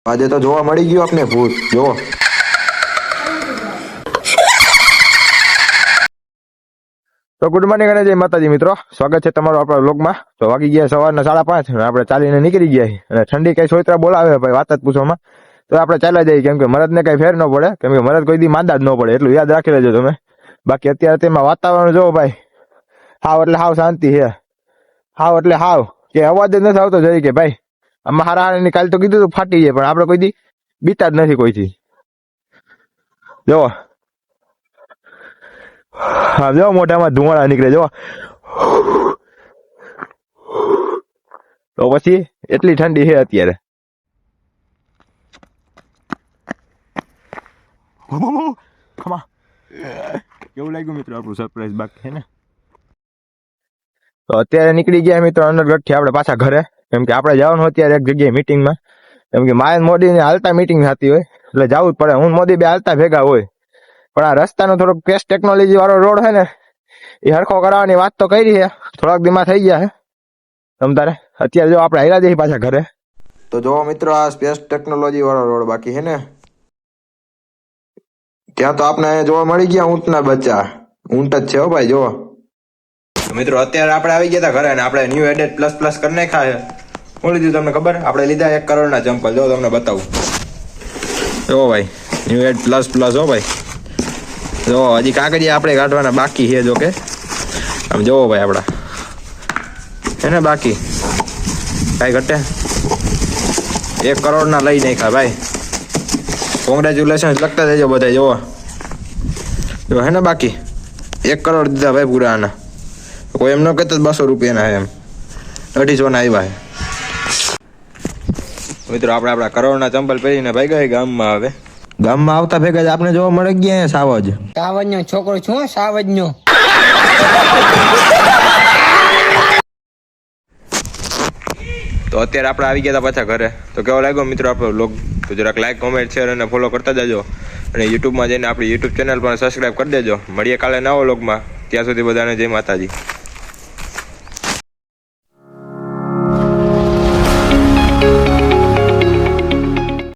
આજે તો જોવા મળી ગયું આપને ભૂત જો. તો ગુડ મોર્નિંગ અને જય માતાજી મિત્રો, સ્વાગત છે તમારું આપણા વ્લોગમાં. તો વાગી ગયા સવારના 5:30 અને આપણે ચાલીને નીકળી ગયા અને ઠંડી કઈ સોયત્રા બોલાવે ભાઈ વાત જ પૂછવામાં. તો આપણે ચાલ્યા જઈએ કેમ કે મરદને કઈ ફેર ન પડે, કેમ કે મરદ કોઈ દી માંદા જ ન પડે એટલું યાદ રાખી લેજો તમે. બાકી અત્યારે તેમાં વાતાવરણ જોવો ભાઈ, હાવ એટલે હાવ શાંતિ છે. હાવ એટલે હાવ કે અવાજ જ નથી આવતો જઈ કે ભાઈ આમાં હારા કાલ તો કીધું ફાટી જાય, પણ આપણે કોઈ દી બીતા જ નથી કોઈથી. જો હા જો મોઢામાં ધુમાડા નીકળે જો. તો પછી એટલી ઠંડી છે અત્યારે. કેવું લાગ્યું મિત્રો આપણું સરપ્રાઈઝ બાકી છે ને? તો અત્યારે નીકળી ગયા મિત્રો અનરગઢથી આપણે પાછા ઘરે, કેમ કે આપણે જવાનું અત્યારે એક જગ્યાએ મીટિંગમાં. કેમ કે માયન મોદીને હાલતા મીટિંગ થતી હોય એટલે જવું જ પડે. હું મોદી બે હાલતા ભેગા હોય, પણ આ રસ્તાનો થોડોક કેશ ટેકનોલોજી વાળો રોડ છે ને એ હરખો કરાવવાની વાત તો કરી છે, થોડાક દીમાં થઈ ગયા છે તમ તારે. અત્યારે જો આપણે હાલ્યા જઈએ પાછા ઘરે. તો જો મિત્રો આ સ્પેસ ટેકનોલોજી વાળો રોડ બાકી છે ને, ત્યાં તો આપણે જોવા મળી ગયા ઊંટના બચ્ચા. ઊંટ જ છે હો ભાઈ જો. મિત્રો અત્યારે આપણે આવી ગયા હતા ઘરે અને આપણે ન્યુ એડેડ પ્લસ પ્લસ કરી નાખ્યા છે. શું લીધું તમને ખબર? આપણે લીધા 1 કરોડના ચંપલ. જો તમને બતાવું જો ભાઈ, ન્યુ એડ પ્લસ પ્લસ હો ભાઈ. જો હજી કાગળિયા આપણે કાઢવાના બાકી છે જો કે. આમ જોવો ભાઈ આપડા છે ને બાકી કાંઈ ઘટે. 1 કરોડના લઈ નાખ્યા ભાઈ. કોંગ્રેચ્યુલેશન લખતા જજો બધા. જોવો જો હે ને બાકી 1 કરોડ દીધા ભાઈ પૂરા આના. કોઈ એમ ન કહેતો 200 રૂપિયાના એમ 250 આવ્યા છે મિત્રો. આપણે આપણા કરોડના ચંપલ પહેરીને ભાઈ ગયા ગામમાં. હવે ગામમાં આવતા ભેગા જ આપણે જોવા મળી ગયા સાવજ. સાવજનો છોકરો છું, સાવજનો. તો અત્યારે આપણે આવી ગયા હતા પાછા ઘરે. તો કેવો લાગ્યો મિત્રો આપણો વ્લોગ? તો જરાક લાઈક, કોમેન્ટ, શેર અને ફોલો કરતા જજો. અને યુટ્યુબમાં જઈને આપણી યુટ્યુબ ચેનલ પણ સબસ્ક્રાઈબ કરી દેજો. મળીએ કાલે નવા વ્લોગમાં. ત્યાં સુધી બધાને જય માતાજી.